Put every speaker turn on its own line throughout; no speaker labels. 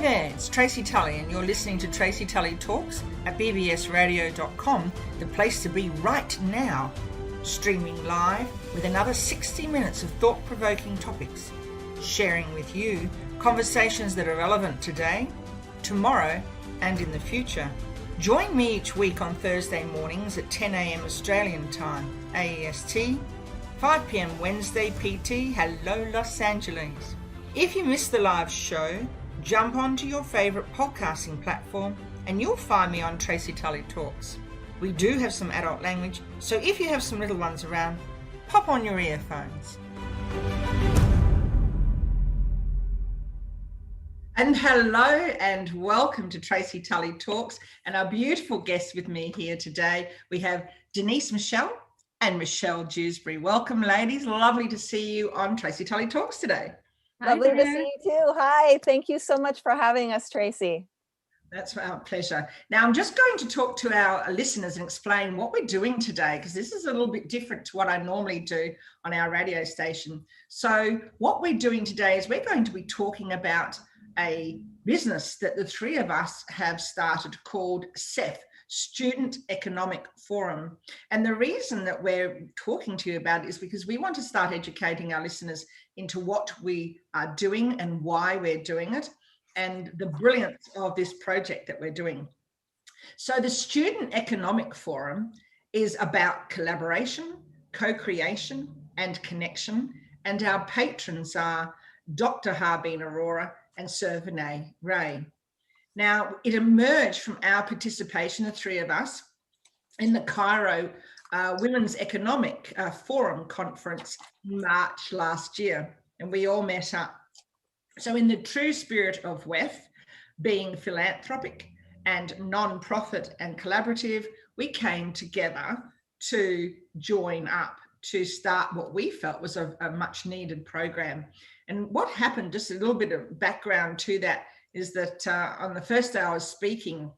there, it's Tracy Tully and you're listening to Tracy Tully Talks at bbsradio.com, the place to be right now, streaming live with another 60 minutes of thought-provoking topics, sharing with you conversations that are relevant today, tomorrow and in the future. Join me each week on Thursday mornings at 10 a.m. Australian time, AEST, 5 p.m. Wednesday PT. Hello, Los Angeles. If you missed the live show, jump onto your favourite podcasting platform and you'll find me on Tracy Tully Talks. We do have some adult language, so if you have some little ones around, pop on your earphones. And hello and welcome to Tracy Tully Talks, and our beautiful guests with me here today. We have Denise Michelle and Michelle Jewsbury. Welcome, ladies. Lovely to see you on Tracy Tully Talks today.
Lovely to see you too. Hi, thank you so much for having us, Tracy.
That's our pleasure. Now, I'm just going to talk to our listeners and explain what we're doing today, because this is a little bit different to what I normally do on our radio station. So what we're doing today is we're going to be talking about a business that the three of us have started called SEF, Student Economic Forum. And the reason that we're talking to you about it is because we want to start educating our listeners into what we are doing and why we're doing it, and the brilliance of this project that we're doing. So the Student Economic Forum is about collaboration, co-creation and connection, and our patrons are Dr. Harbeen Arora and Sir Vinay Ray. Now, it emerged from our participation, the three of us, in the Cairo Women's Economic Forum conference in March last year, and we all met up. So in the true spirit of WEF, being philanthropic and non-profit and collaborative, we came together to join up to start what we felt was a much needed program. And what happened, just a little bit of background to that, is that on the first day I was speaking,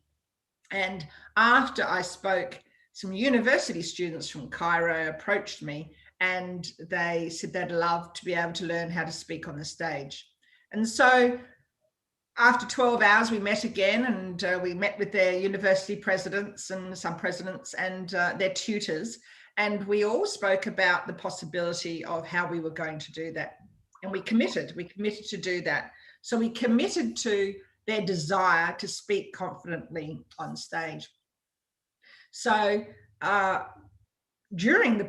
and after I spoke, some university students from Cairo approached me and they said they'd love to be able to learn how to speak on the stage. And so after 12 hours, we met again, and we met with their university presidents and some presidents and their tutors. And we all spoke about the possibility of how we were going to do that. And we committed to do that. So we committed to their desire to speak confidently on stage. So during the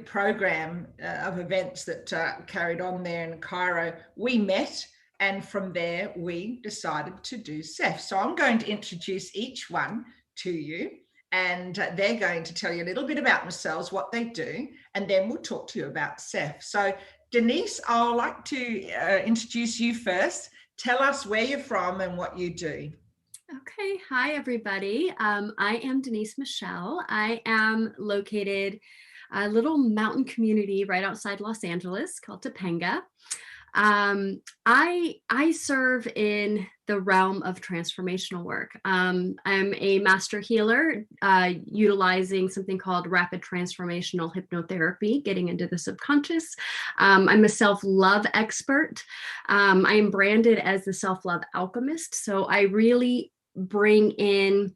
program of events that carried on there in Cairo, we met, and from there we decided to do SEF. So I'm going to introduce each one to you, and they're going to tell you a little bit about themselves, what they do, and then we'll talk to you about SEF. So Denise, I'd like to introduce you first. Tell us where you're from and what you do.
Okay. Hi, everybody. I am Denise Michelle. I am located a little mountain community right outside Los Angeles called Topanga. I serve in the realm of transformational work. I'm a master healer, utilizing something called rapid transformational hypnotherapy, getting into the subconscious. I'm a self-love expert. I am branded as the self-love alchemist. So I really bring in,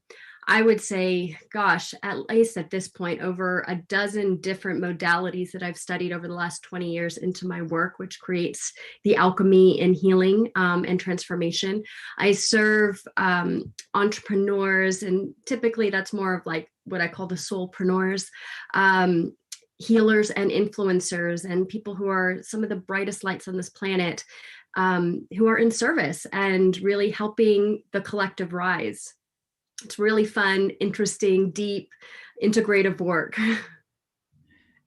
I would say, gosh, at least at this point, over a dozen different modalities that I've studied over the last 20 years into my work, which creates the alchemy and healing and transformation. I serve entrepreneurs, and typically that's more of like what I call the soulpreneurs, healers and influencers, and people who are some of the brightest lights on this planet, who are in service and really helping the collective rise. It's really fun, interesting, deep, integrative work.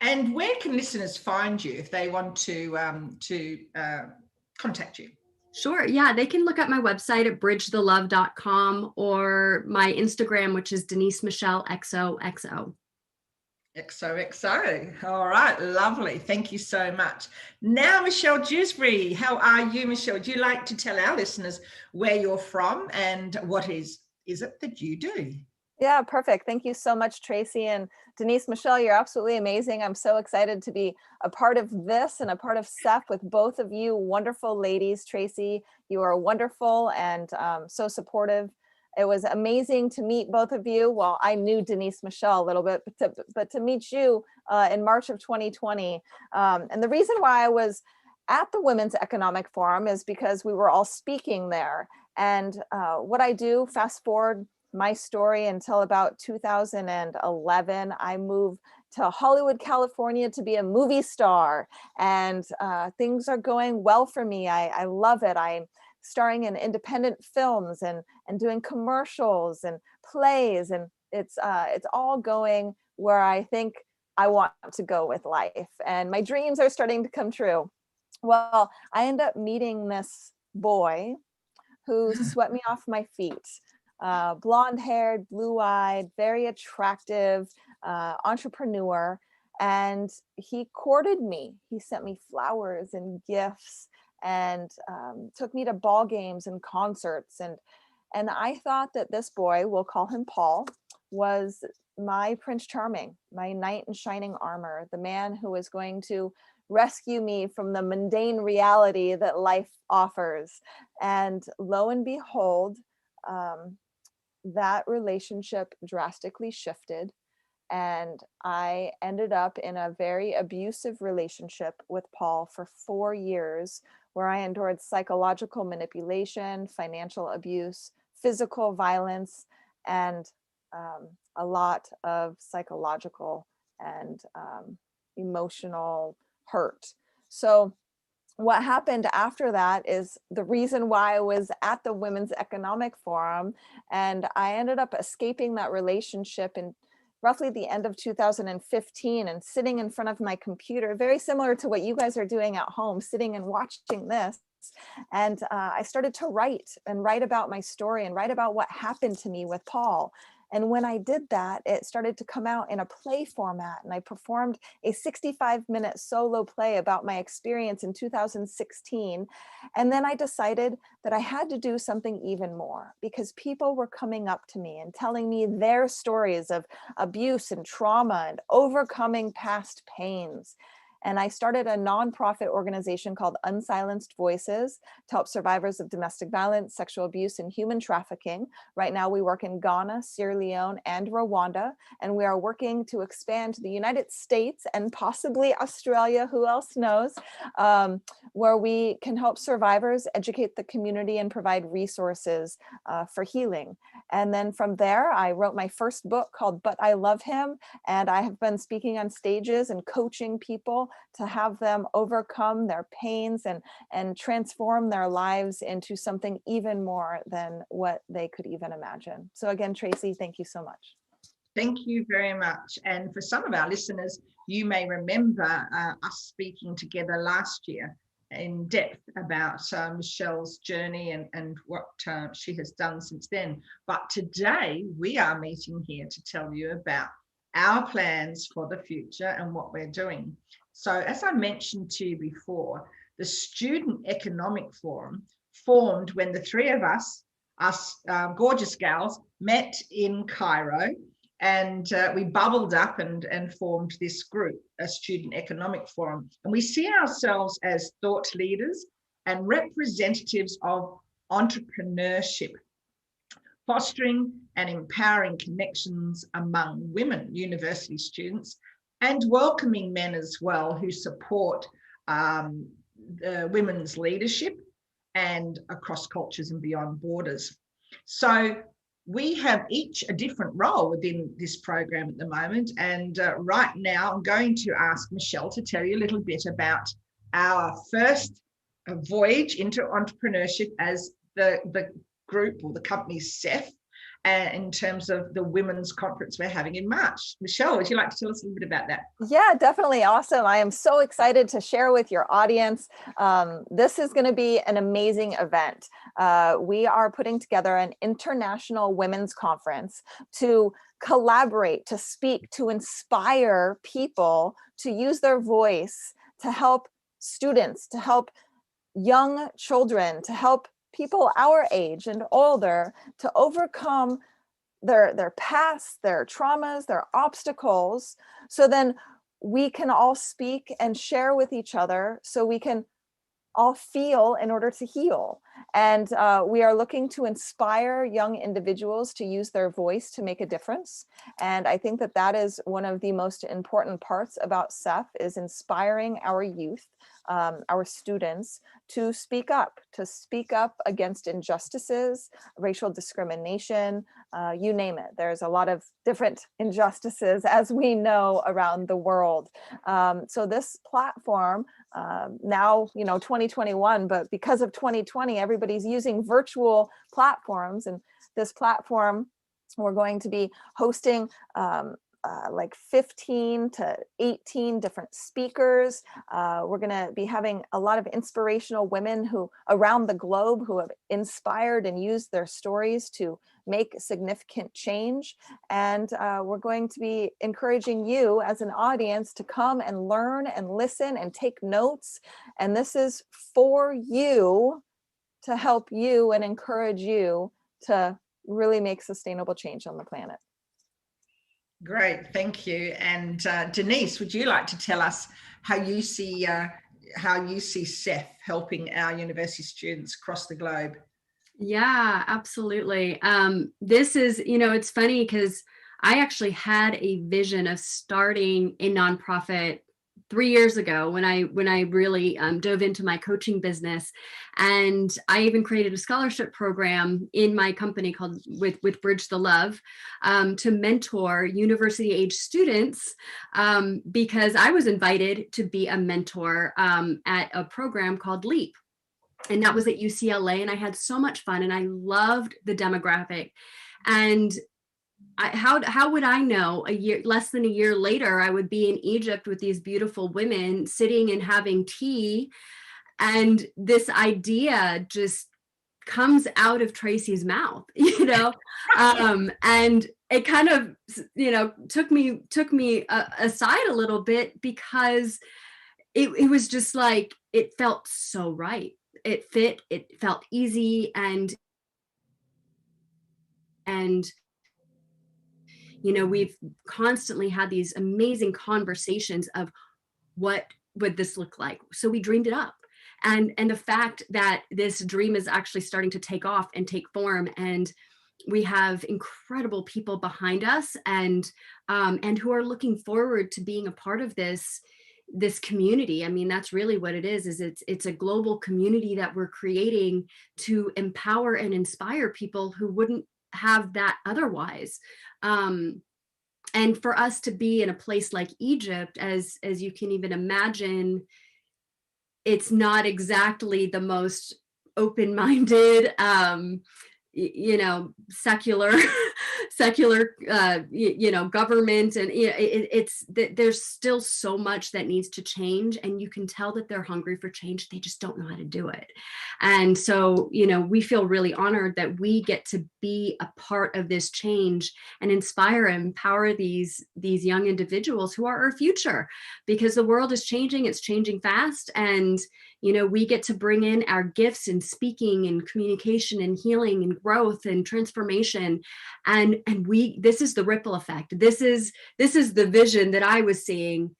And where can listeners find you if they want to contact you?
Sure. Yeah, they can look at my website at bridgethelove.com, or my Instagram, which is Denise Michelle XOXO.
XOXO. All right. Lovely. Thank you so much. Now, Michelle Jewsbury, how are you, Michelle? Would you like to tell our listeners where you're from and what is it that you do?
Yeah, perfect. Thank you so much, Tracy. And Denise Michelle, you're absolutely amazing. I'm so excited to be a part of this and a part of SEF with both of you wonderful ladies. Tracy, you are wonderful and so supportive. It was amazing to meet both of you. Well, I knew Denise Michelle a little bit, but to meet you in March of 2020. And the reason why I was at the Women's Economic Forum is because we were all speaking there. And what I do, fast forward my story until about 2011, I moved to Hollywood, California to be a movie star. And things are going well for me. I love it. I'm starring in independent films and doing commercials and plays. And it's all going where I think I want to go with life. And my dreams are starting to come true. Well, I end up meeting this boy who swept me off my feet. Blonde haired, blue eyed, very attractive entrepreneur. And he courted me. He sent me flowers and gifts and took me to ball games and concerts. And I thought that this boy, we'll call him Paul, was my Prince Charming, my knight in shining armor, the man who was going to rescue me from the mundane reality that life offers. And lo and behold, that relationship drastically shifted. And I ended up in a very abusive relationship with Paul for 4 years, where I endured psychological manipulation, financial abuse, physical violence, and a lot of psychological and emotional hurt. So what happened after that is the reason why I was at the Women's Economic Forum, and I ended up escaping that relationship in roughly the end of 2015 and sitting in front of my computer, very similar to what you guys are doing at home, sitting and watching this. And I started to write about my story and write about what happened to me with Paul. And when I did that, it started to come out in a play format. And I performed a 65-minute solo play about my experience in 2016. And then I decided that I had to do something even more, because people were coming up to me and telling me their stories of abuse and trauma and overcoming past pains. And I started a nonprofit organization called Unsilenced Voices to help survivors of domestic violence, sexual abuse, and human trafficking. Right now, we work in Ghana, Sierra Leone, and Rwanda, and we are working to expand to the United States and possibly Australia, who else knows, where we can help survivors, educate the community, and provide resources for healing. And then from there, I wrote my first book called But I Love Him, and I have been speaking on stages and coaching people to have them overcome their pains and transform their lives into something even more than what they could even imagine. So again, Tracy, thank you so much.
Thank you very much. And for some of our listeners, you may remember us speaking together last year in depth about Michelle's journey and what she has done since then. But today we are meeting here to tell you about our plans for the future and what we're doing. So as I mentioned to you before, the Student Economic Forum formed when the three of us gorgeous gals, met in Cairo, and we bubbled up and formed this group, a Student Economic Forum. And we see ourselves as thought leaders and representatives of entrepreneurship, fostering and empowering connections among women university students, and welcoming men as well who support women's leadership and across cultures and beyond borders. So we have each a different role within this program at the moment. And right now, I'm going to ask Michelle to tell you a little bit about our first voyage into entrepreneurship as the group or the company SEF, in terms of the women's conference we're having in March. Michelle, would you like to tell us a little bit about that?
Yeah, definitely. Awesome. I am so excited to share with your audience. This is going to be an amazing event. We are putting together an international women's conference to collaborate, to speak, to inspire people to use their voice, to help students, to help young children, to help people our age and older to overcome their past, their traumas, their obstacles. So then we can all speak and share with each other, so we can all feel in order to heal. And we are looking to inspire young individuals to use their voice to make a difference. And I think that that is one of the most important parts about SEF, is inspiring our youth, our students, to speak up against injustices, racial discrimination, you name it. There's a lot of different injustices, as we know, around the world. So this platform, now, 2021, but because of 2020, everybody's using virtual platforms. And this platform, we're going to be hosting like 15 to 18 different speakers. We're going to be having a lot of inspirational women who around the globe who have inspired and used their stories to make significant change. And we're going to be encouraging you as an audience to come and learn and listen and take notes. And this is for you, to help you and encourage you to really make sustainable change on the planet.
Great, thank you. And Denise, would you like to tell us how you see SEF helping our university students across the globe?
Yeah, absolutely. This is, it's funny because I actually had a vision of starting a nonprofit 3 years ago when I really dove into my coaching business. And I even created a scholarship program in my company called with Bridge the Love to mentor university age students because I was invited to be a mentor at a program called LEAP. And that was at UCLA, and I had so much fun, and I loved the demographic. And how would I know less than a year later, I would be in Egypt with these beautiful women sitting and having tea, and this idea just comes out of Tracy's mouth, and it kind of, took me aside a little bit, because it was just like, it felt so right. It fit, it felt easy, and we've constantly had these amazing conversations of what would this look like. So we dreamed it up. And the fact that this dream is actually starting to take off and take form, and we have incredible people behind us and who are looking forward to being a part of this community. I mean, that's really what it is it's a global community that we're creating to empower and inspire people who wouldn't have that otherwise. And for us to be in a place like Egypt, as you can even imagine, it's not exactly the most open-minded, secular government, and there's still so much that needs to change, and you can tell that they're hungry for change. They just don't know how to do it. And so we feel really honored that we get to be a part of this change and inspire and empower these young individuals who are our future, because the world is changing. It's changing fast, and we get to bring in our gifts in speaking and communication and healing and growth and transformation. And this is the ripple effect. This is the vision that I was seeing,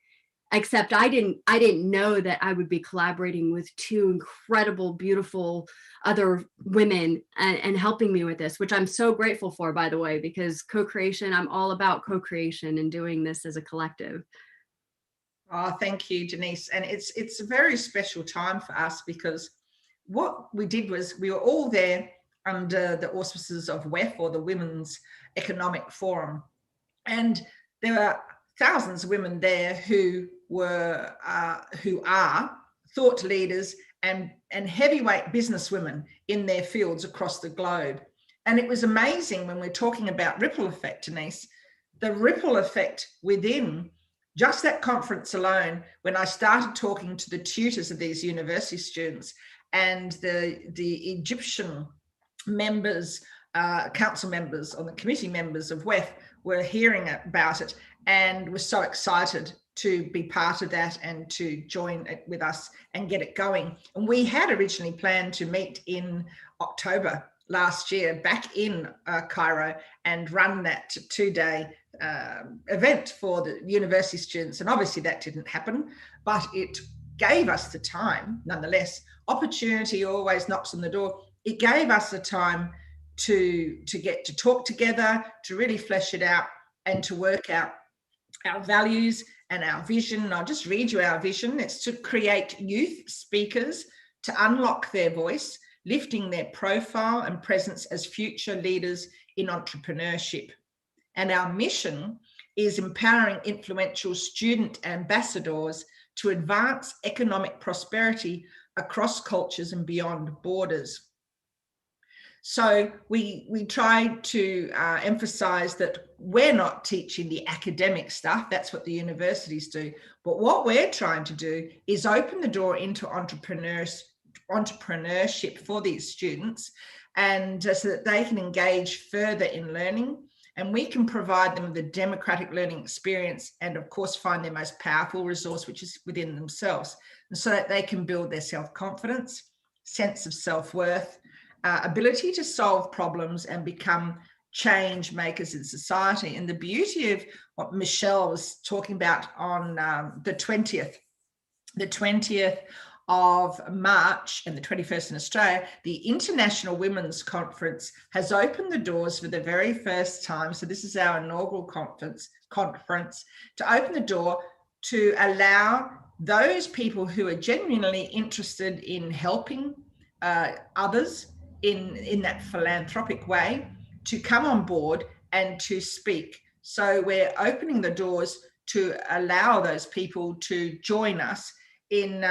except I didn't know that I would be collaborating with two incredible, beautiful other women and helping me with this, which I'm so grateful for, by the way, because co-creation, I'm all about co-creation and doing this as a collective.
Oh, thank you, Denise. And it's a very special time for us, because what we did was we were all there under the auspices of WEF, or the Women's Economic Forum. And there are thousands of women there who are thought leaders and heavyweight businesswomen in their fields across the globe. And it was amazing when we're talking about ripple effect, Denise, the ripple effect within just that conference alone, when I started talking to the tutors of these university students and the Egyptian members, council members, or the committee members of WEF were hearing about it and were so excited to be part of that and to join it with us and get it going. And we had originally planned to meet in October last year back in Cairo and run that 2-day event for the university students. And obviously that didn't happen, but it gave us the time, nonetheless. Opportunity always knocks on the door. It gave us the time to get to talk together, to really flesh it out and to work out our values and our vision. And I'll just read you our vision. It's to create youth speakers to unlock their voice, lifting their profile and presence as future leaders in entrepreneurship. And our mission is empowering influential student ambassadors to advance economic prosperity across cultures and beyond borders. So we try to emphasize that we're not teaching the academic stuff. That's what the universities do. But what we're trying to do is open the door into entrepreneurship for these students, and so that they can engage further in learning, and we can provide them with a democratic learning experience, and of course find their most powerful resource, which is within themselves, and so that they can build their self-confidence, sense of self-worth, ability to solve problems and become change makers in society. And the beauty of what Michelle was talking about on the 20th of March and the 21st in Australia, the International Women's Conference has opened the doors for the very first time. So this is our inaugural conference to open the door to allow those people who are genuinely interested in helping others in that philanthropic way to come on board and to speak. So we're opening the doors to allow those people to join us in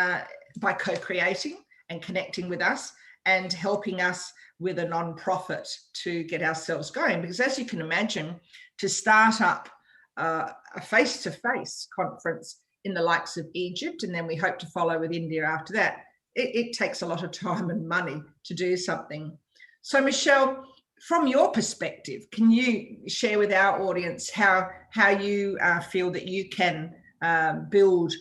by co-creating and connecting with us and helping us with a non-profit to get ourselves going. Because as you can imagine, to start up a face-to-face conference in the likes of Egypt, and then we hope to follow with India after that, it takes a lot of time and money to do something. So Michelle, from your perspective, can you share with our audience how you feel that you can build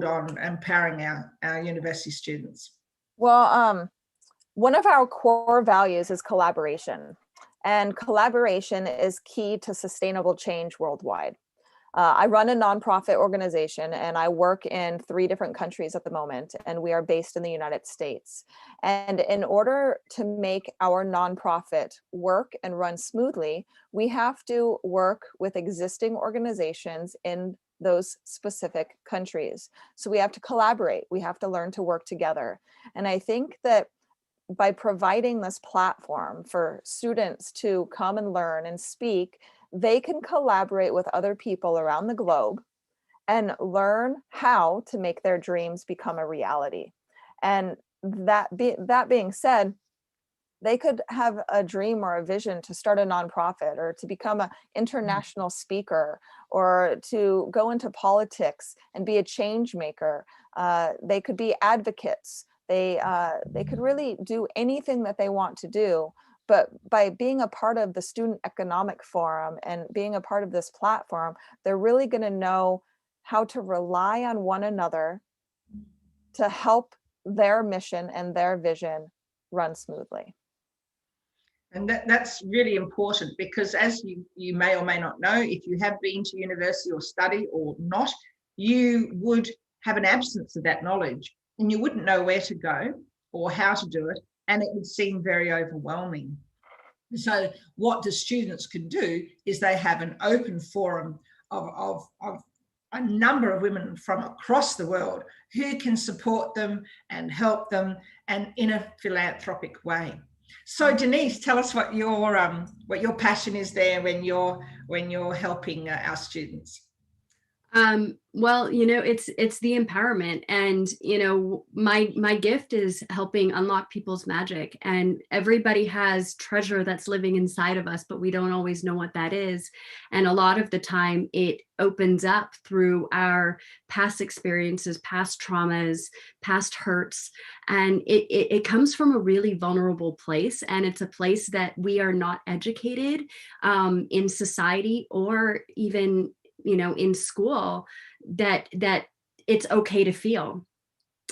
on empowering our university students?
Well, one of our core values is collaboration, and collaboration is key to sustainable change worldwide. I run a nonprofit organization and I work in 3 different countries at the moment, and we are based in the United States. And in order to make our nonprofit work and run smoothly, we have to work with existing organizations in those specific countries. So we have to collaborate, we have to learn to work together. And I think that by providing this platform for students to come and learn and speak, they can collaborate with other people around the globe and learn how to make their dreams become a reality. And that being said, they could have a dream or a vision to start a nonprofit or to become an international speaker or to go into politics and be a change maker. They could be advocates. They could really do anything that they want to do. But by being a part of the Student Economic Forum and being a part of this platform, they're really going to know how to rely on one another to help their mission and their vision run smoothly.
And that's really important, because as you may or may not know, if you have been to university or study or not, you would have an absence of that knowledge and you wouldn't know where to go or how to do it, and it would seem very overwhelming. So what the students can do is they have an open forum of a number of women from across the world who can support them and help them, and in a philanthropic way. So Denise, tell us what your passion is there when you're helping our students.
Well, it's the empowerment, and my gift is helping unlock people's magic, and everybody has treasure that's living inside of us, but we don't always know what that is. And a lot of the time it opens up through our past experiences, past traumas, past hurts, and it comes from a really vulnerable place, and it's a place that we are not educated in society or even in school that it's okay to feel.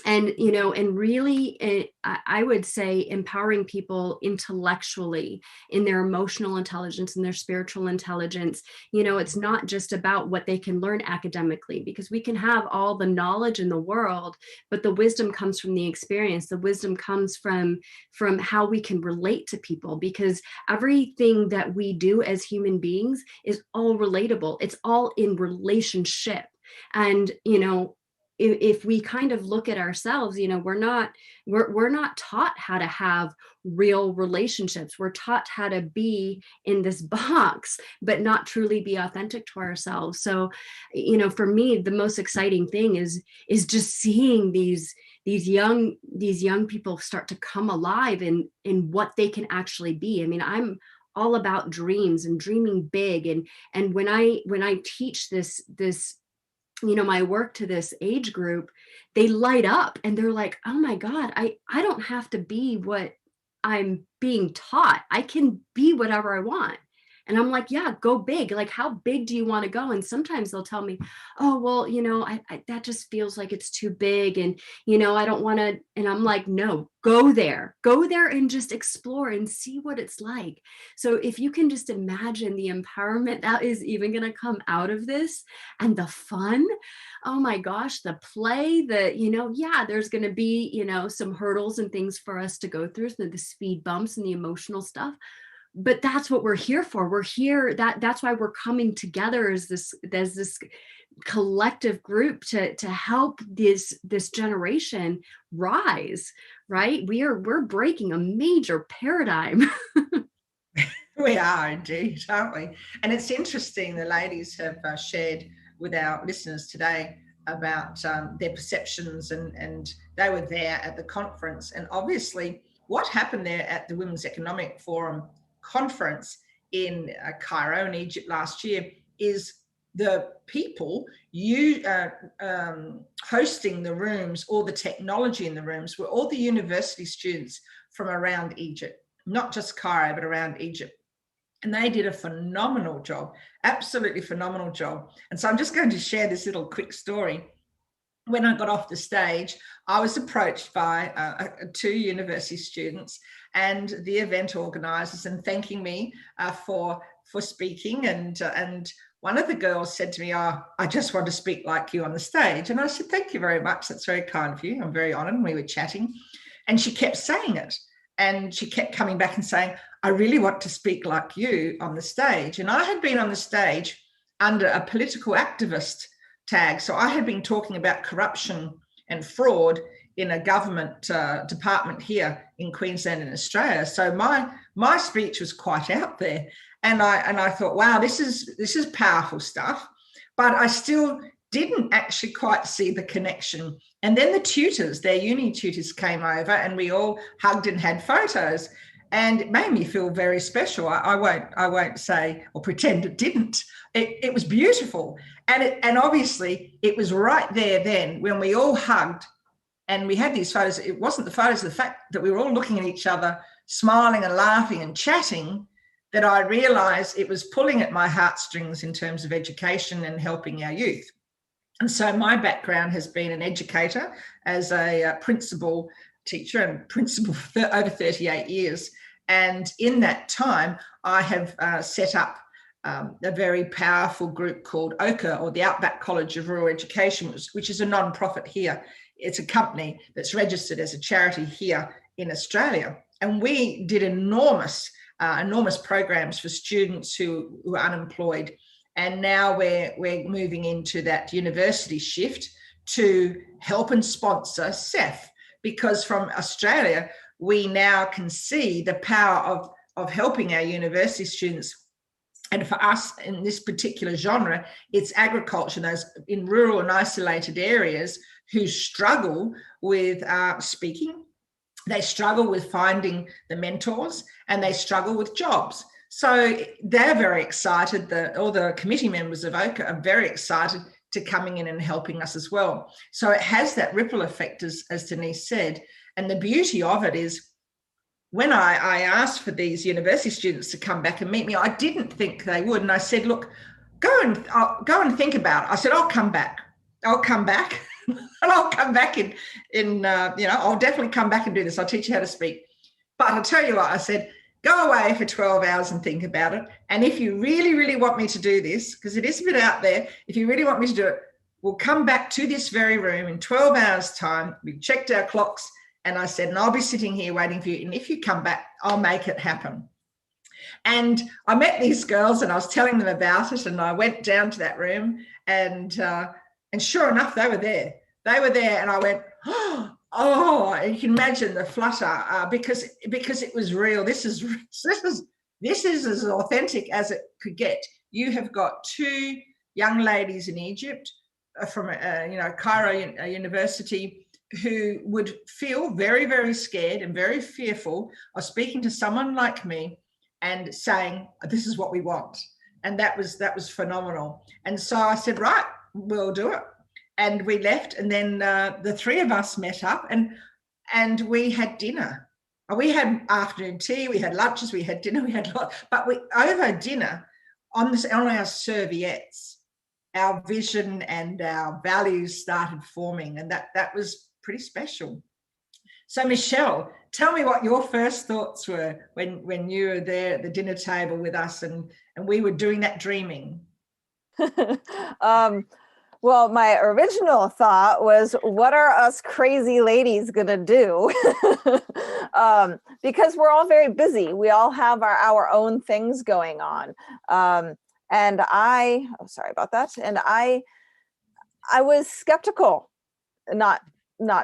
and and really I would say empowering people intellectually in their emotional intelligence and their spiritual intelligence. It's not just about what they can learn academically, because we can have all the knowledge in the world, but the wisdom comes from the experience. The wisdom comes from how we can relate to people, because everything that we do as human beings is all relatable. It's all in relationship. And if we kind of look at ourselves, we're not taught how to have real relationships. We're taught how to be in this box, but not truly be authentic to ourselves. So, for me, the most exciting thing is just seeing these young people start to come alive in what they can actually be. I mean, I'm all about dreams and dreaming big. And when I teach this my work to this age group, they light up and they're like, oh my God, I don't have to be what I'm being taught. I can be whatever I want. And I'm like, yeah, go big. Like, how big do you want to go? And sometimes they'll tell me, oh, well, I that just feels like it's too big. And, I don't want to. And I'm like, no, go there and just explore and see what it's like. So if you can just imagine the empowerment that is even going to come out of this, and the fun, oh my gosh, the play, there's going to be, some hurdles and things for us to go through, so the speed bumps and the emotional stuff. But that's what we're here for. We're here. That's why we're coming together as this collective group to help this generation rise. Right? We're breaking a major paradigm.
We are indeed, aren't we? And it's interesting. The ladies have shared with our listeners today about their perceptions, and they were there at the conference. And obviously, what happened there at the Women's Economic Forum conference in Cairo in Egypt last year is the people hosting the rooms, all the technology in the rooms, were all the university students from around Egypt, not just Cairo, but around Egypt. And they did a phenomenal job, absolutely phenomenal job. And so I'm just going to share this little quick story. When I got off the stage, I was approached by 2 university students and the event organisers, and thanking me for speaking. And one of the girls said to me, "Oh, I just want to speak like you on the stage." And I said, "Thank you very much. That's very kind of you. I'm very honoured." And we were chatting, and she kept saying it, and she kept coming back and saying, "I really want to speak like you on the stage." And I had been on the stage under a political activist tag. So I had been talking about corruption and fraud in a government department here in Queensland and Australia. So my speech was quite out there. And I thought, wow, this is powerful stuff. But I still didn't actually quite see the connection. And then the tutors, their uni tutors, came over and we all hugged and had photos. And it made me feel very special. I won't say or pretend it didn't. It was beautiful. And obviously it was right there then when we all hugged and we had these photos. It wasn't the photos, the fact that we were all looking at each other, smiling and laughing and chatting, that I realised it was pulling at my heartstrings in terms of education and helping our youth. And so my background has been an educator as a principal teacher and principal for over 38 years. And in that time, I have set up a very powerful group called OCA, or the Outback College of Rural Education, which is a non-profit here. It's a company that's registered as a charity here in Australia. And we did enormous programs for students who were unemployed. And now we're moving into that university shift to help and sponsor SEF, because from Australia, we now can see the power of helping our university students. And for us in this particular genre, it's agriculture, those in rural and isolated areas who struggle with speaking, they struggle with finding the mentors, and they struggle with jobs. So they're very excited. All the committee members of OCA are very excited to coming in and helping us as well. So it has that ripple effect, as Denise said. And the beauty of it is, when I asked for these university students to come back and meet me, I didn't think they would. And I said, look, go and think about it. I said, I'll come back. and I'll come back I'll definitely come back and do this. I'll teach you how to speak. But I'll tell you what, I said, go away for 12 hours and think about it. And if you really, really want me to do this, because it is a bit out there, if you really want me to do it, we'll come back to this very room in 12 hours time. We checked our clocks, and I said, and I'll be sitting here waiting for you. And if you come back, I'll make it happen. And I met these girls and I was telling them about it, and I went down to that room, and sure enough, they were there. They were there, and I went, oh, you can imagine the flutter because it was real. This is as authentic as it could get. You have got two young ladies in Egypt from Cairo University who would feel very, very scared and very fearful of speaking to someone like me and saying, this is what we want. And that was phenomenal. And so I said, right, we'll do it. And we left, and then the three of us met up, and we had dinner. We had afternoon tea, we had lunches, we had dinner, we had lot. But over dinner on our serviettes, our vision and our values started forming, and that was pretty special. So Michelle, tell me what your first thoughts were when you were there at the dinner table with us, and we were doing that dreaming.
Well, my original thought was, what are us crazy ladies going to do? Because we're all very busy. We all have our own things going on. And sorry about that. And I was skeptical, not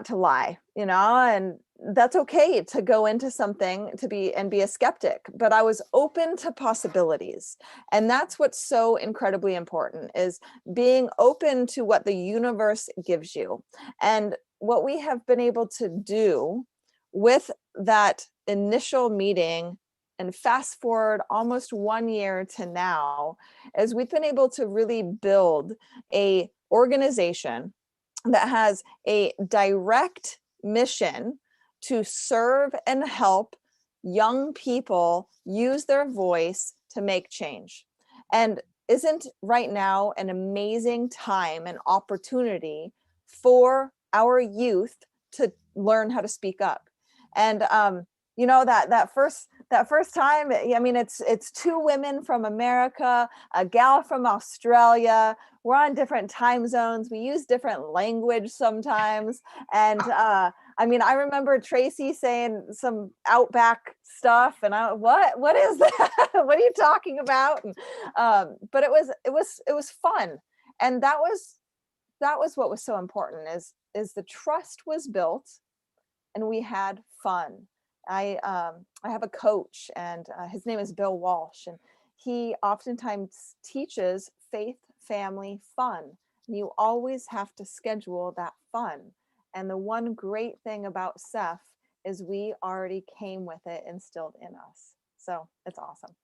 to lie, and that's okay to go into something be a skeptic, but I was open to possibilities. And that's what's so incredibly important, is being open to what the universe gives you. And what we have been able to do with that initial meeting, and fast forward almost 1 year to now, is we've been able to really build a organization that has a direct mission to serve and help young people use their voice to make change. And isn't right now an amazing time and opportunity for our youth to learn how to speak up? And that first time, I mean, it's two women from America, a gal from Australia. We're on different time zones. We use different language sometimes. And I remember Tracy saying some Outback stuff, and what is that? What are you talking about? And, but it was fun. And that was what was so important, is the trust was built, and we had fun. I have a coach, and his name is Bill Walsh, and he oftentimes teaches faith, family, fun. And you always have to schedule that fun. And the one great thing about Ceph is we already came with it instilled in us. So it's awesome.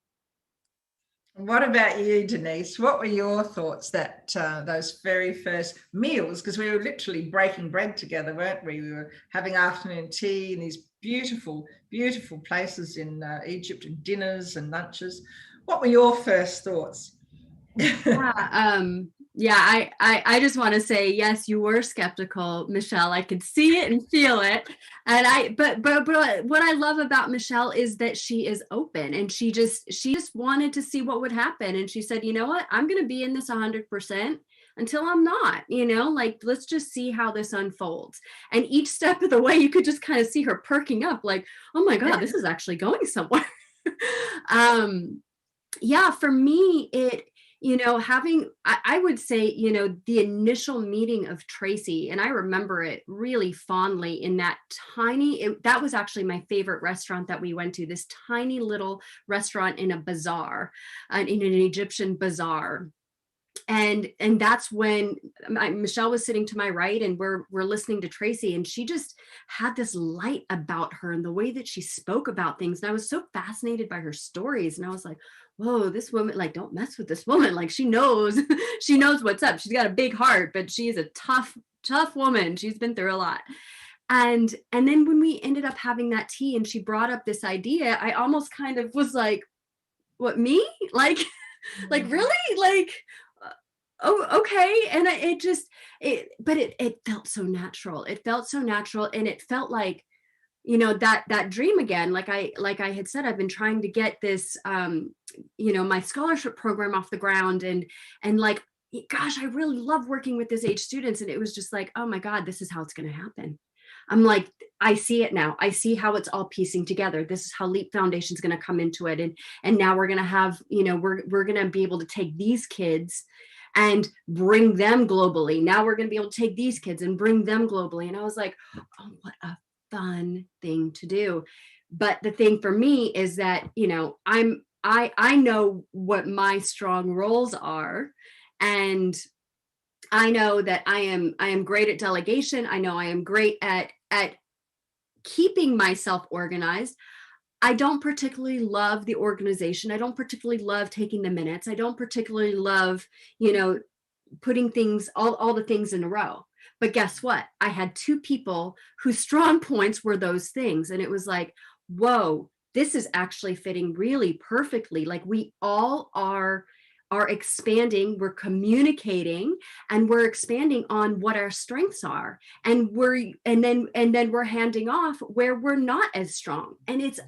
What about you, Denise? What were your thoughts that those very first meals, because we were literally breaking bread together, weren't we? We were having afternoon tea in these beautiful, beautiful places in Egypt, and dinners and lunches. What were your first thoughts?
I just want to say, yes, you were skeptical, Michelle. I could see it and feel it. And but what I love about Michelle is that she is open, and she just wanted to see what would happen. And she said, you know what, I'm going to be in this 100% until I'm not, let's just see how this unfolds. And each step of the way, you could just kind of see her perking up, like, oh my God, this is actually going somewhere. For me, I would say, the initial meeting of Tracy, and I remember it really fondly in that that was actually my favorite restaurant that we went to, this tiny little restaurant in a bazaar, in an Egyptian bazaar. And that's when Michelle was sitting to my right, and we're listening to Tracy, and she just had this light about her and the way that she spoke about things. And I was so fascinated by her stories. And I was like, whoa, this woman, don't mess with this woman. She knows what's up. She's got a big heart, but she is a tough woman. She's been through a lot. And then when we ended up having that tea and she brought up this idea, I almost kind of was like, what, me? Really? oh, okay. And it felt so natural. It felt so natural. And it felt like, that dream again, like I had said, I've been trying to get this, my scholarship program off the ground, and like, gosh, I really love working with this age students. And it was just like, oh my God, this is how it's going to happen. I'm like, I see it now. I see how it's all piecing together. This is how Leap Foundation is going to come into it. And now we're going to have, we're going to be able to take these kids and bring them globally. Now we're going to be able to take these kids and bring them globally. And I was like, oh, what a fun thing to do. But the thing for me is that, I know what my strong roles are, and I know that I am great at delegation. I know I am great at keeping myself organized. I don't particularly love the organization. I don't particularly love taking the minutes. I don't particularly love, putting things, all the things in a row. But guess what? I had two people whose strong points were those things. And it was like, whoa, this is actually fitting really perfectly. Like, we all are expanding, we're communicating, and we're expanding on what our strengths are. And then we're handing off where we're not as strong. And it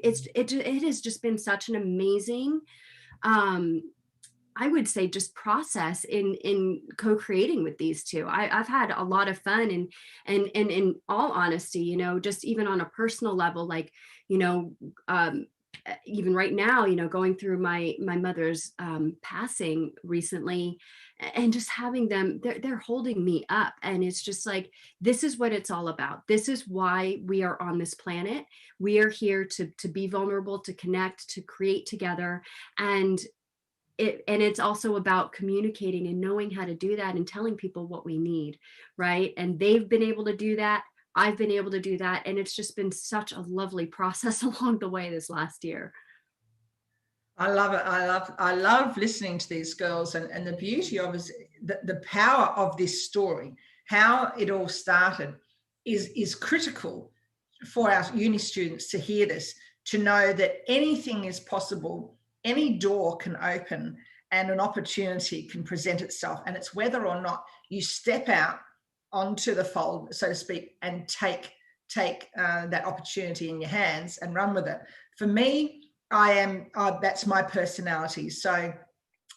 has just been such an amazing, I would say, just process in co-creating with these two. I've had a lot of fun, and in all honesty, just even on a personal level, like, even right now, going through my mother's passing recently, and just having them, they're holding me up. And it's just like, this is what it's all about. This is why we are on this planet. We are here to be vulnerable, to connect, to create together. And it's also about communicating and knowing how to do that and telling people what we need, right? And they've been able to do that. I've been able to do that. And it's just been such a lovely process along the way this last year.
I love it. I love listening to these girls, and the beauty of is the power of this story, how it all started is critical for our uni students to hear this, to know that anything is possible. Any door can open and an opportunity can present itself. And it's whether or not you step out onto the fold, so to speak, and take that opportunity in your hands and run with it. For me, that's my personality. So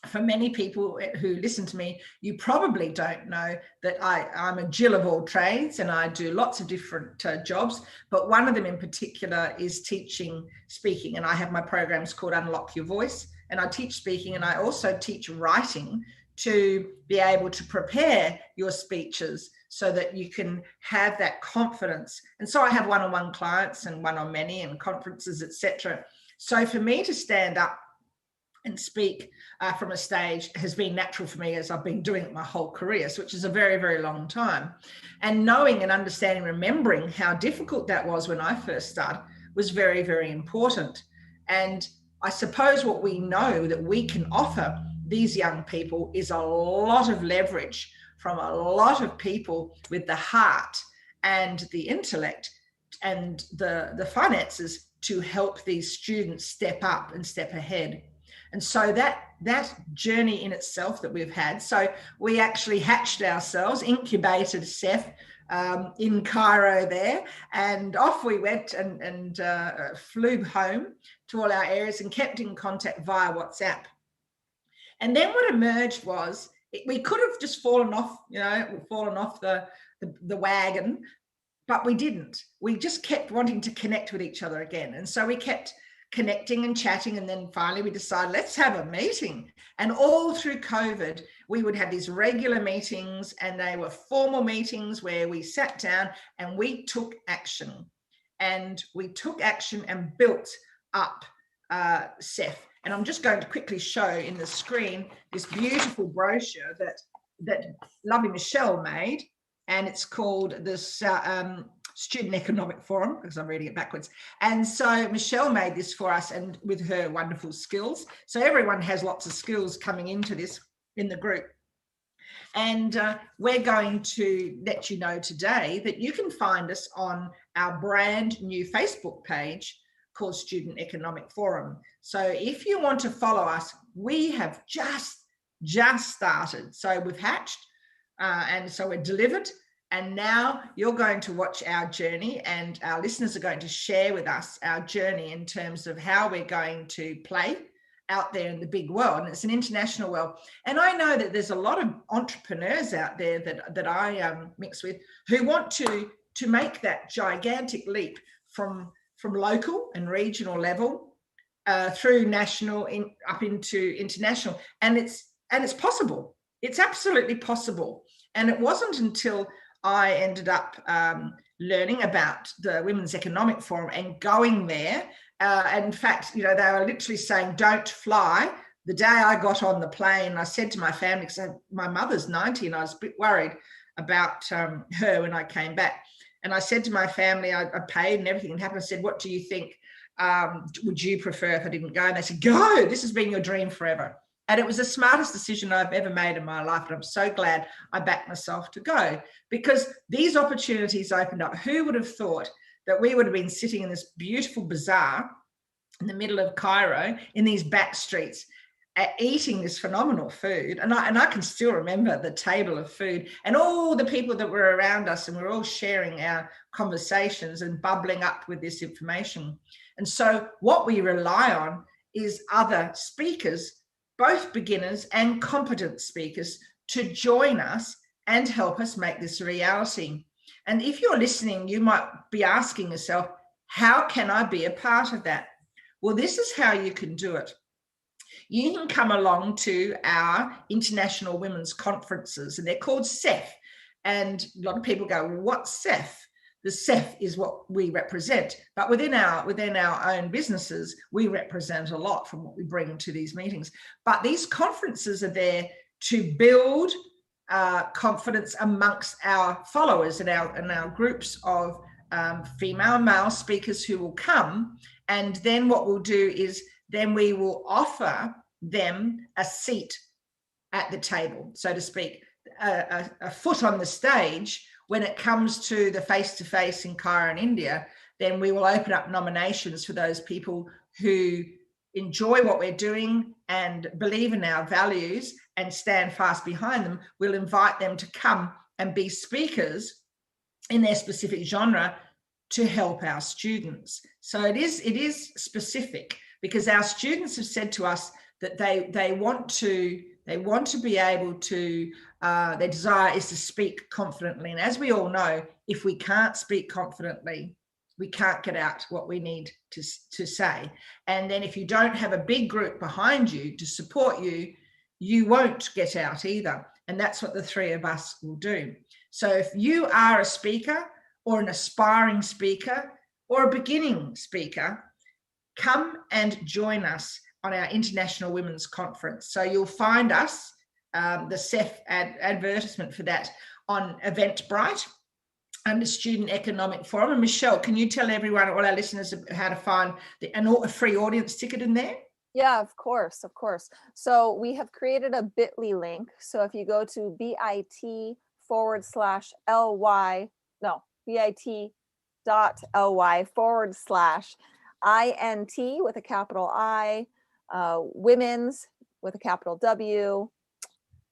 for many people who listen to me, you probably don't know that I'm a Jill of all trades, and I do lots of different jobs, but one of them in particular is teaching speaking. And I have my programs called Unlock Your Voice, and I teach speaking, and I also teach writing to be able to prepare your speeches so that you can have that confidence. And so I have one-on-one clients and one-on-many and conferences, etc. So for me to stand up and speak from a stage has been natural for me, as I've been doing it my whole career, so which is a very, very long time. And knowing and understanding, remembering how difficult that was when I first started was very, very important. And I suppose what we know that we can offer these young people is a lot of leverage from a lot of people with the heart and the intellect and the finances to help these students step up and step ahead. And so that journey in itself that we've had, so we actually hatched ourselves, incubated Seth in Cairo there, and off we went and flew home to all our areas and kept in contact via WhatsApp. And then what emerged was we could have just fallen off the wagon, but we didn't. We just kept wanting to connect with each other again. And so we kept connecting and chatting, and then finally we decided, let's have a meeting. And all through COVID, we would have these regular meetings, and they were formal meetings where we sat down and we took action. And we took action and built up Seth. And I'm just going to quickly show in the screen this beautiful brochure that lovely Michelle made, and it's called this Student Economic Forum, because I'm reading it backwards. And so Michelle made this for us, and with her wonderful skills. So everyone has lots of skills coming into this in the group. And we're going to let you know today that you can find us on our brand new Facebook page called Student Economic Forum. So if you want to follow us, we have just just started. So we've hatched, and so we're delivered. And now you're going to watch our journey, and our listeners are going to share with us our journey in terms of how we're going to play out there in the big world. And it's an international world. And I know that there's a lot of entrepreneurs out there that I mix with who want to make that gigantic leap from local and regional level through national up into international. And it's possible. It's absolutely possible. And it wasn't until I ended up learning about the Women's Economic Forum and going there. And in fact, they were literally saying, don't fly. The day I got on the plane, I said to my family, because my mother's 90 and I was a bit worried about her when I came back. And I said to my family, I paid and everything happened. I said, what do you think? Would you prefer if I didn't go? And they said, go, this has been your dream forever. And it was the smartest decision I've ever made in my life. And I'm so glad I backed myself to go, because these opportunities opened up. Who would have thought that we would have been sitting in this beautiful bazaar in the middle of Cairo in these back streets eating this phenomenal food. And I can still remember the table of food and all the people that were around us, and we're all sharing our conversations and bubbling up with this information. And so what we rely on is other speakers, both beginners and competent speakers, to join us and help us make this a reality. And if you're listening, you might be asking yourself, how can I be a part of that? Well, this is how you can do it. You can come along to our international women's conferences, and they're called CEF. And a lot of people go, well, what's CEF? The CEF is what we represent, but within our own businesses, we represent a lot from what we bring to these meetings. But these conferences are there to build confidence amongst our followers and our groups of female and male speakers who will come. And then what we'll do is then we will offer them a seat at the table, so to speak, a foot on the stage. When it comes to the face-to-face in Cairo in India, then we will open up nominations for those people who enjoy what we're doing and believe in our values and stand fast behind them. We'll invite them to come and be speakers in their specific genre to help our students. So it is specific, because our students have said to us that they want to be able to, their desire is to speak confidently. And as we all know, if we can't speak confidently, we can't get out what we need to say. And then if you don't have a big group behind you to support you, you won't get out either. And that's what the three of us will do. So if you are a speaker or an aspiring speaker or a beginning speaker, come and join us on our International Women's Conference. So you'll find us, the CEF advertisement for that, on Eventbrite under Student Economic Forum. And Michelle, can you tell everyone, all our listeners, how to find a free audience ticket in there?
Yeah, of course. So we have created a bit.ly link. So if you go to bit.ly/INT with a capital I, women's with a capital W,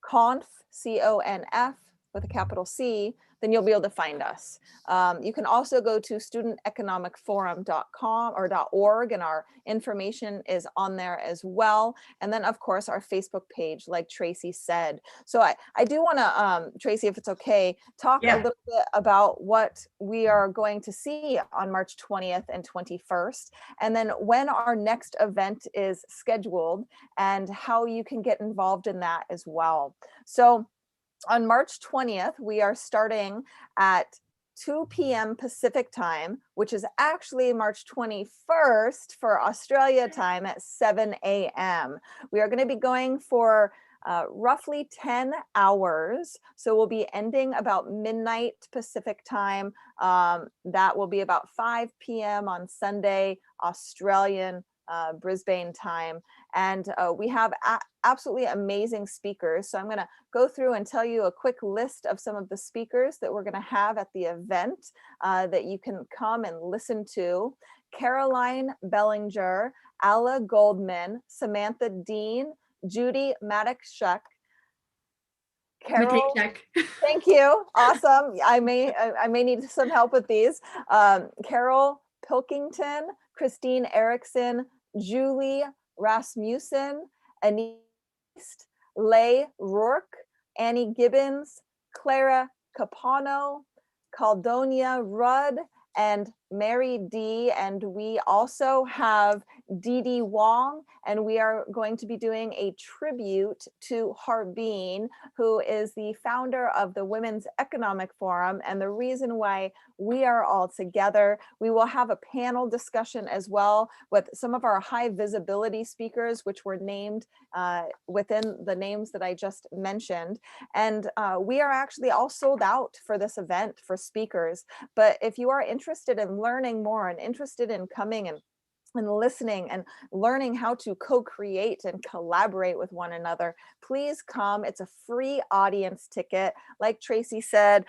conf, CONF with a capital C, then you'll be able to find us. You can also go to studenteconomicforum.com or .org, and our information is on there as well. And then, of course, our Facebook page, like Tracy said. So I do want to, Tracy, if it's okay, talk a little bit about what we are going to see on March 20th and 21st, and then when our next event is scheduled and how you can get involved in that as well. So on March 20th, we are starting at 2 p.m. Pacific time, which is actually March 21st for Australia time at 7 a.m. We are going to be going for roughly 10 hours. So we'll be ending about midnight Pacific time. That will be about 5 p.m. on Sunday, Australian Brisbane time. And we have absolutely amazing speakers. So I'm going to go through and tell you a quick list of some of the speakers that we're going to have at the event that you can come and listen to. Caroline Bellinger, Alla Goldman, Samantha Dean, Judy Maddox-Shuck, Carol,
check.
thank you. Awesome. I may need some help with these. Carol Pilkington, Christine Erickson, Julie Rasmussen, Anise, Leigh Rourke, Annie Gibbons, Clara Capano, Caldonia Rudd, and Mary D. And we also have Dee Dee Wong, and we are going to be doing a tribute to Harbeen, who is the founder of the Women's Economic Forum, and the reason why we are all together. We will have a panel discussion as well with some of our high visibility speakers, which were named within the names that I just mentioned. And we are actually all sold out for this event for speakers. But if you are interested in learning more and interested in coming and listening and learning how to co-create and collaborate with one another, please come. It's a free audience ticket. Like Tracy said,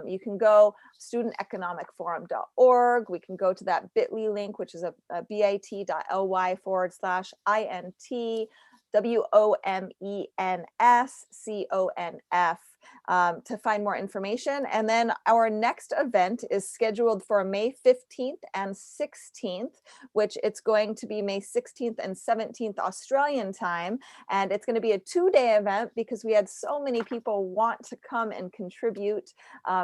you can go studenteconomicforum.org. We can go to that bit.ly link, which is a bit.ly/INTWOMENSCONF to find more information. And then our next event is scheduled for May 15th and 16th, which it's going to be May 16th and 17th Australian time. And it's going to be a 2-day event because we had so many people want to come and contribute.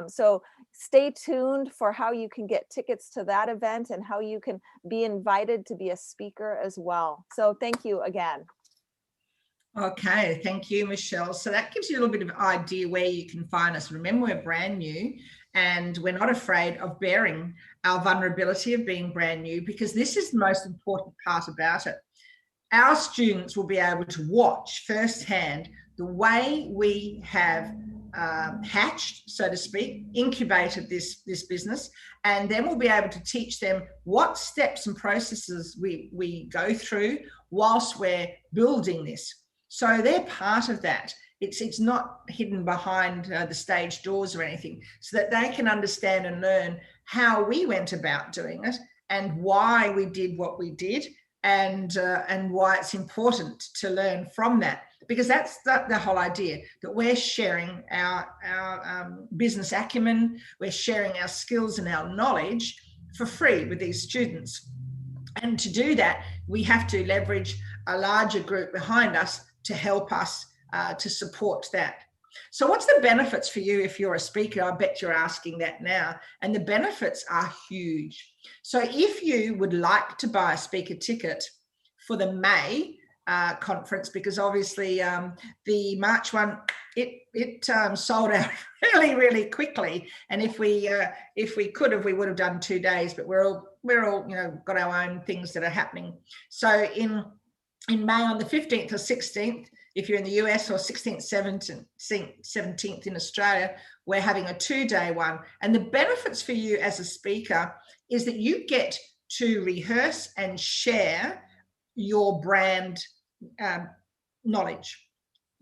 So stay tuned for how you can get tickets to that event and how you can be invited to be a speaker as well. So thank you again.
Okay, thank you, Michelle. So that gives you a little bit of idea where you can find us. Remember, we're brand new and we're not afraid of bearing our vulnerability of being brand new, because this is the most important part about it. Our students will be able to watch firsthand the way we have hatched, so to speak, incubated this business, and then we'll be able to teach them what steps and processes we go through whilst we're building this. So they're part of that. It's not hidden behind the stage doors or anything, so that they can understand and learn how we went about doing it and why we did what we did, and why it's important to learn from that, because that's the whole idea, that we're sharing our business acumen, we're sharing our skills and our knowledge for free with these students. And to do that, we have to leverage a larger group behind us to help us to support that. So what's the benefits for you if you're a speaker? I bet you're asking that now. And the benefits are huge. So if you would like to buy a speaker ticket for the May conference, because obviously the March one, it sold out really, really quickly. And if we could have, we would have done 2 days, but we're all got our own things that are happening. So in May on the 15th or 16th, if you're in the US, or 16th, 17th in Australia, we're having a 2-day one. And the benefits for you as a speaker is that you get to rehearse and share your brand knowledge.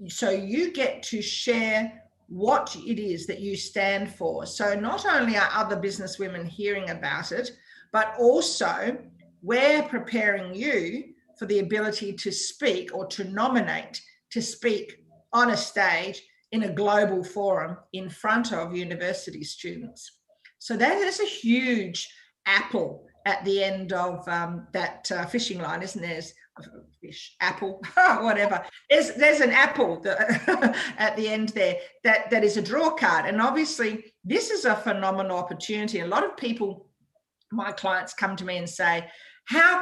So you get to share what it is that you stand for. So not only are other business women hearing about it, but also we're preparing you for the ability to speak or to nominate to speak on a stage in a global forum in front of university students. So that is a huge apple at the end of that fishing line, isn't there? Fish, apple, whatever. There's an apple at the end there that is a draw card. And obviously this is a phenomenal opportunity. A lot of people, my clients, come to me and say, how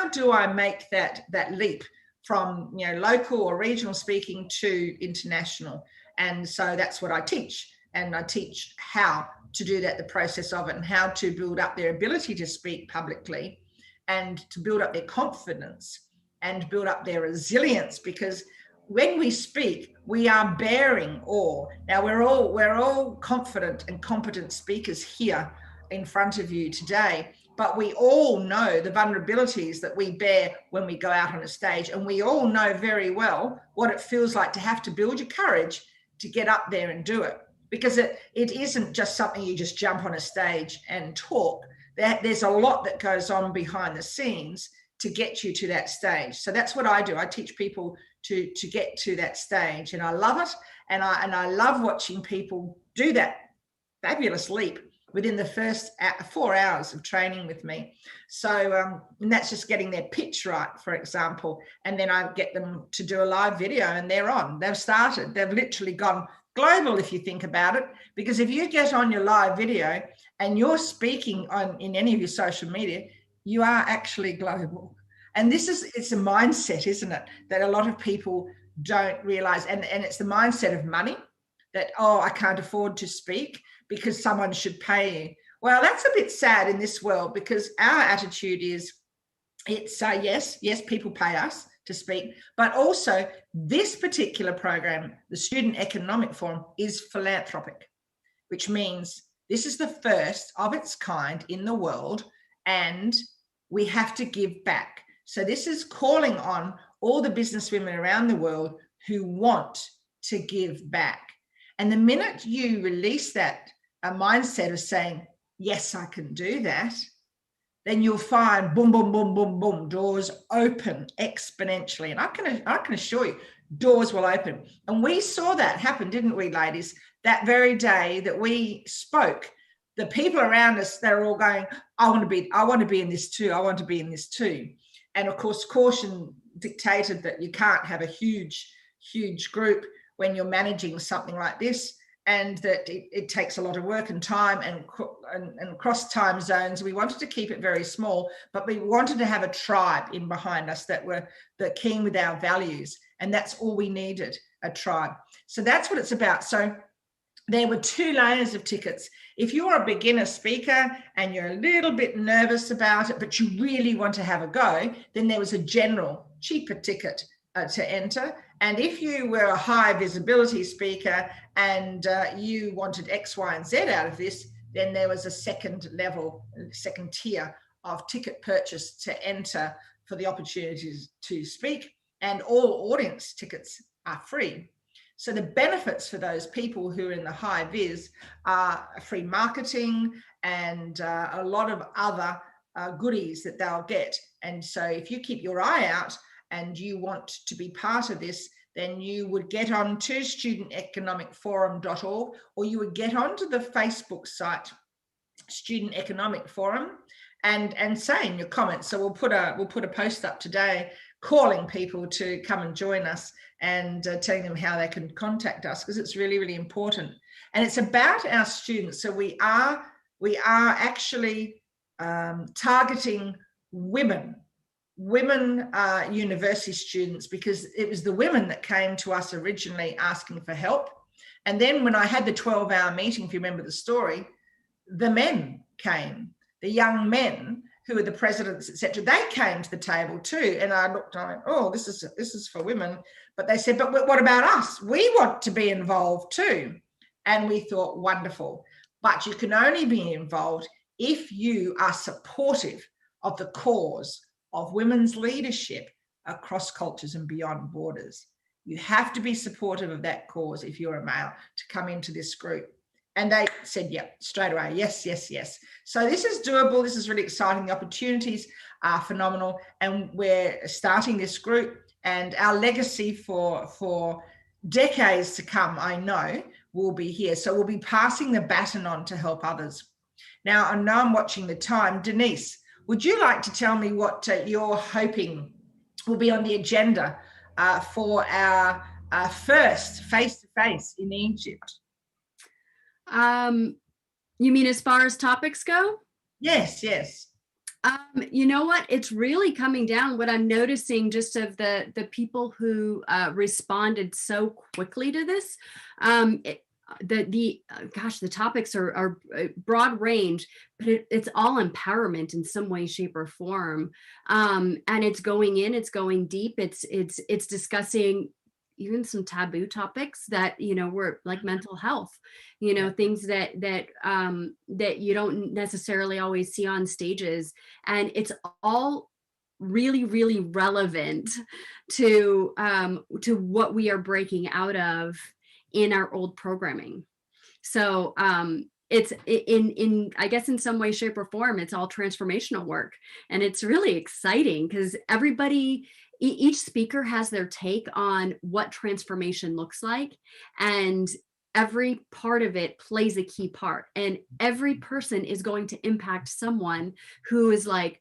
do I make that leap from local or regional speaking to international? And so that's what I teach. And I teach how to do that, the process of it, and how to build up their ability to speak publicly, and to build up their confidence and build up their resilience, because when we speak, we are bearing awe. Now we're all confident and competent speakers here in front of you today, but we all know the vulnerabilities that we bear when we go out on a stage, and we all know very well what it feels like to have to build your courage to get up there and do it, because it isn't just something you just jump on a stage and talk. There's a lot that goes on behind the scenes to get you to that stage. So that's what I do. I teach people to get to that stage, and I love it. And I love watching people do that fabulous leap within the first 4 hours of training with me. So, and that's just getting their pitch right, for example. And then I get them to do a live video, and they're on. They've started. They've literally gone global, if you think about it. Because if you get on your live video and you're speaking in any of your social media, you are actually global. And it's a mindset, isn't it, that a lot of people don't realize. And it's the mindset of money, that, oh, I can't afford to speak because someone should pay you. Well, that's a bit sad in this world, because our attitude is, it's yes, people pay us to speak, but also this particular program, the Student Economic Forum, is philanthropic, which means this is the first of its kind in the world, and we have to give back. So this is calling on all the businesswomen around the world who want to give back. And the minute you release that mindset of saying, yes, I can do that, then you'll find boom, boom, boom, boom, boom, doors open exponentially. And I can assure you, doors will open. And we saw that happen, didn't we, ladies? That very day that we spoke, the people around us, they're all going, I want to be in this too. I want to be in this too. And of course, caution dictated that you can't have a huge group when you're managing something like this, and that it takes a lot of work and time and cross time zones. We wanted to keep it very small, but we wanted to have a tribe in behind us that were keen with our values. And that's all we needed, a tribe. So that's what it's about. So there were 2 layers of tickets. If you're a beginner speaker and you're a little bit nervous about it, but you really want to have a go, then there was a general, cheaper ticket to enter. And if you were a high visibility speaker and you wanted X, Y, and Z out of this, then there was a second tier of ticket purchase to enter for the opportunities to speak. And all audience tickets are free. So the benefits for those people who are in the high vis are free marketing and a lot of other goodies that they'll get. And so if you keep your eye out and you want to be part of this, then you would get on to studenteconomicforum.org, or you would get onto the Facebook site, Student Economic Forum, and say in your comments. So we'll put a post up today calling people to come and join us and telling them how they can contact us, because it's really, really important. And it's about our students. So we are actually targeting women university students, because it was the women that came to us originally asking for help. And then when I had the 12-hour meeting, if you remember the story, the men came, the young men who are the presidents, etc. They came to the table too. And I looked, I went, oh, this is for women. But they said, but what about us? We want to be involved too. And we thought, wonderful. But you can only be involved if you are supportive of the cause of women's leadership across cultures and beyond borders. You have to be supportive of that cause if you're a male to come into this group. And they said, yep, straight away, yes, yes, yes. So this is doable. This is really exciting. The opportunities are phenomenal. And we're starting this group, and our legacy for decades to come, I know, will be here. So we'll be passing the baton on to help others. Now, I know I'm watching the time. Denise, would you like to tell me what you're hoping will be on the agenda for our first face-to-face in Egypt?
You mean as far as topics go?
Yes.
You know what? It's really coming down. What I'm noticing just of the people who responded so quickly to this, the topics are broad range, but it's all empowerment in some way, shape, or form. And it's going in, it's going deep. It's discussing even some taboo topics that, were like mental health, things that you don't necessarily always see on stages. And it's all really, really relevant to what we are breaking out of in our old programming. So it's in I guess in some way, shape, or form, it's all transformational work. And it's really exciting because each speaker has their take on what transformation looks like. And every part of it plays a key part. And every person is going to impact someone who is like,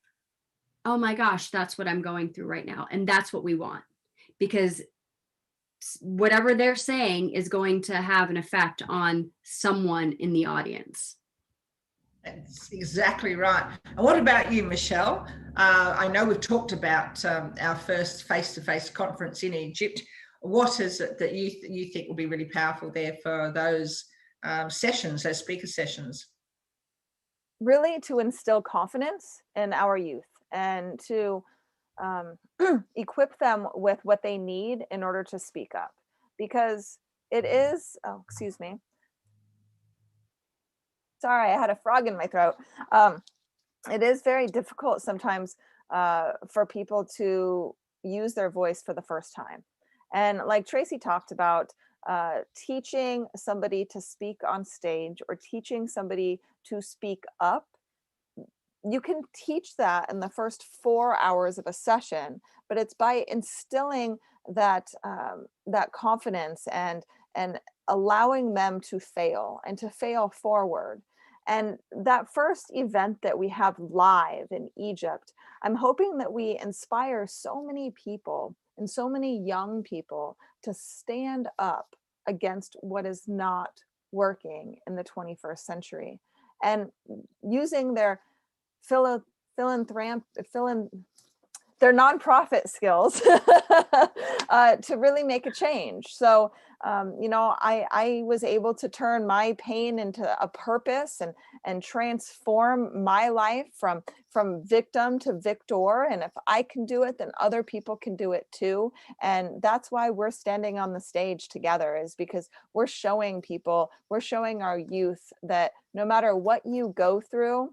oh my gosh, that's what I'm going through right now. And that's what we want. Because whatever they're saying is going to have an effect on someone in the audience.
That's exactly right. And what about you, Michelle? I know we've talked about our first face-to-face conference in Egypt. What is it that you think will be really powerful there for those sessions, those speaker sessions?
Really to instill confidence in our youth and to equip them with what they need in order to speak up, because it is, oh, excuse me. Sorry, I had a frog in my throat. It is very difficult sometimes for people to use their voice for the first time. And like Tracy talked about, teaching somebody to speak on stage or teaching somebody to speak up, you can teach that in the first 4 hours of a session, but it's by instilling that that confidence and allowing them to fail and to fail forward. And that first event that we have live in Egypt, I'm hoping that we inspire so many people and so many young people to stand up against what is not working in the 21st century, and using their their nonprofit skills to really make a change. So, I was able to turn my pain into a purpose and transform my life from victim to victor. And if I can do it, then other people can do it too. And that's why we're standing on the stage together, is because we're showing people, we're showing our youth that no matter what you go through,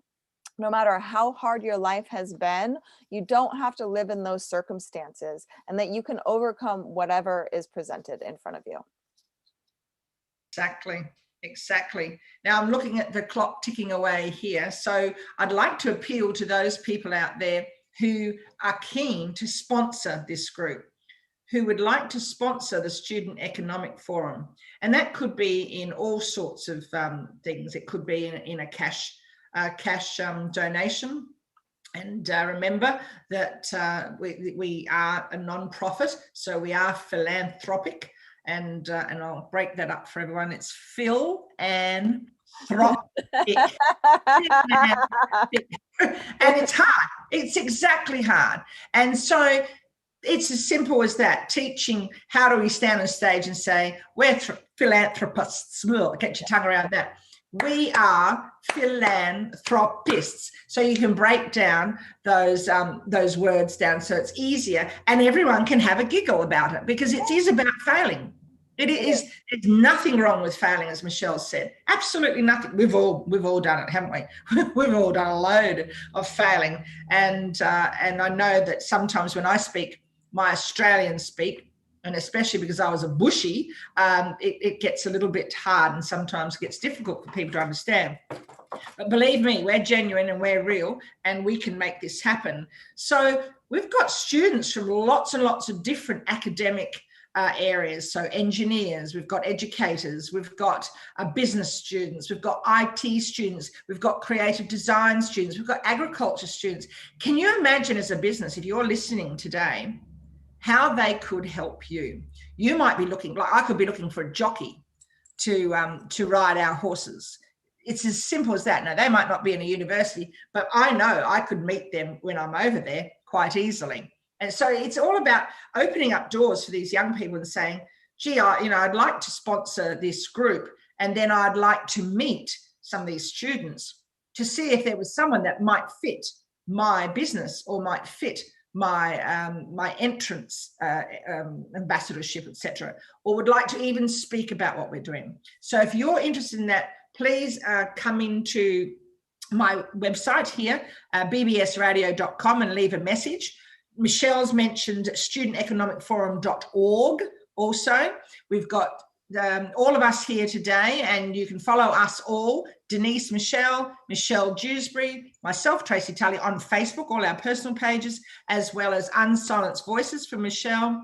no matter how hard your life has been, you don't have to live in those circumstances, and that you can overcome whatever is presented in front of you.
Exactly. Now I'm looking at the clock ticking away here. So I'd like to appeal to those people out there who are keen to sponsor this group, who would like to sponsor the Student Economic Forum. And that could be in all sorts of things. It could be in a cash donation. And remember that we are a non-profit, so we are philanthropic. And I'll break that up for everyone. It's philanthropic. And it's hard. It's exactly hard. And so it's as simple as that. Teaching, how do we stand on stage and say, we're philanthropists. Get your tongue around that. We are philanthropists. So you can break down those words down so it's easier, and everyone can have a giggle about it, because it is about failing. It is. There's nothing wrong with failing, as Michelle said. Absolutely nothing. We've all done it, haven't we? We've all done a load of failing, and I know that sometimes when I speak, my Australian speak, and especially because I was a bushie, it gets a little bit hard and sometimes gets difficult for people to understand. But believe me, we're genuine and we're real, and we can make this happen. So we've got students from lots and lots of different academic areas. So engineers, we've got educators, we've got business students, we've got IT students, we've got creative design students, we've got agriculture students. Can you imagine, as a business, if you're listening today, how they could help you? You might be looking, like I could be looking for a jockey to ride our horses. It's as simple as that. Now, they might not be in a university, but I know I could meet them when I'm over there quite easily. And so it's all about opening up doors for these young people and saying, gee, I'd like to sponsor this group, and then I'd like to meet some of these students to see if there was someone that might fit my business or might fit my entrance ambassadorship, etc., or would like to even speak about what we're doing. So if you're interested in that, please come into my website here, bbsradio.com, and leave a message. Michelle's mentioned studenteconomicforum.org also. We've got all of us here today, and you can follow us all Denise Michelle, Michelle Jewsbury, myself, Tracy Tully, on Facebook, all our personal pages, as well as Unsilenced Voices for Michelle,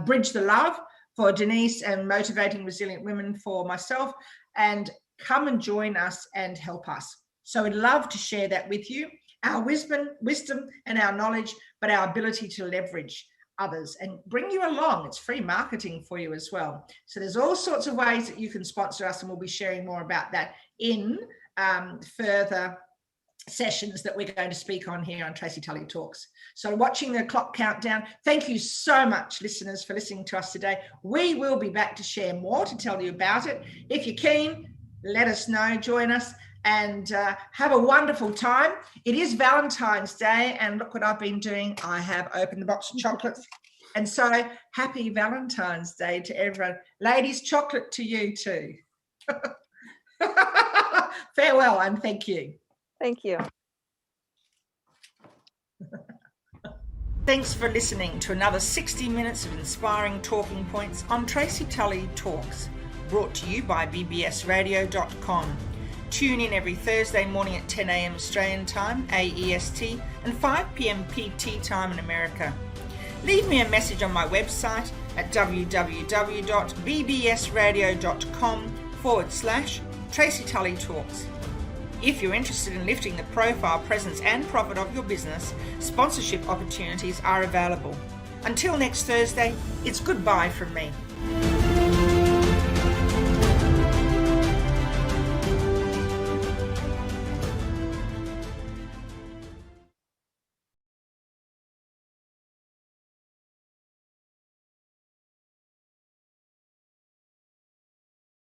Bridge the Love for Denise, and Motivating Resilient Women for myself. And come and join us and help us. So we'd love to share that with you, our wisdom and our knowledge, but our ability to leverage others and bring you along. It's free marketing for you as well. So there's all sorts of ways that you can sponsor us, and we'll be sharing more about that in further sessions that we're going to speak on here on Tracy Tully Talks. So watching the clock countdown, thank you so much, listeners, for listening to us today. We will be back to share more, to tell you about it. If you're keen, let us know, join us, and have a wonderful time. It is Valentine's Day, and look what I've been doing. I have opened the box of chocolates. And so happy Valentine's Day to everyone. Ladies, chocolate to you too. Farewell and thank you.
Thank you.
Thanks for listening to another 60 minutes of inspiring talking points on Tracy Tully Talks, brought to you by bbsradio.com. Tune in every Thursday morning at 10 a.m. Australian time, AEST, and 5 p.m. PT time in America. Leave me a message on my website at www.bbsradio.com/Tracy Tully Talks. If you're interested in lifting the profile, presence and profit of your business, sponsorship opportunities are available. Until next Thursday, it's goodbye from me.